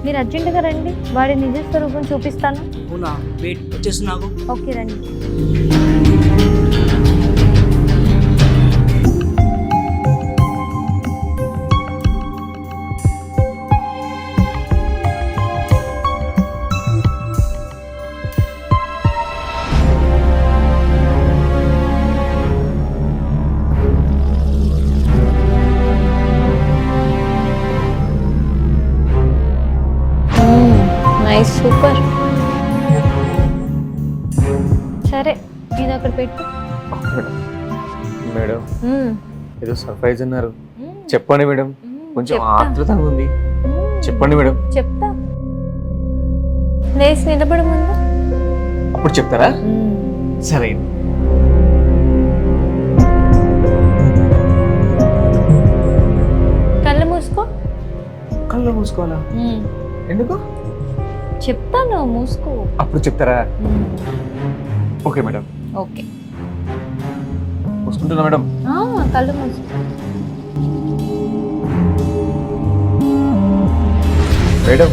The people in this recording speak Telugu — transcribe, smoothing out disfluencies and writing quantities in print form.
మీరు అర్జెంటుగా రండి, వాడి నిజ స్వరూపం చూపిస్తాను. అవునా, వెయిట్ వచ్చేస్తున్నాకు. ఓకే రండి. Nice, super. సరే ఇది అక్కడ పెట్టు. మేడం మ్మ్. ఏదో సర్ప్రైజ్ అన్నారు, మ్మ్. చెప్పండి మేడం. మ్మ్. కొంచెం చెప్తా. ఆత్రుతంగా ఉంది, మ్మ్. చెప్పండి మేడం. చెప్తా. లేచి నిలబడి ముందు. అప్పుడు చెప్తారా? సరే. కళ్ళు మూసుకో. కళ్ళు మూసుకోవాలా? ఎందుకు? చెప్తాను, మూసుకో. అప్పుడు చెప్తారా? Okay madam. ఓకే. మూసుకుంటున్నా మేడం. కళ్ళు మూసుకో. మేడం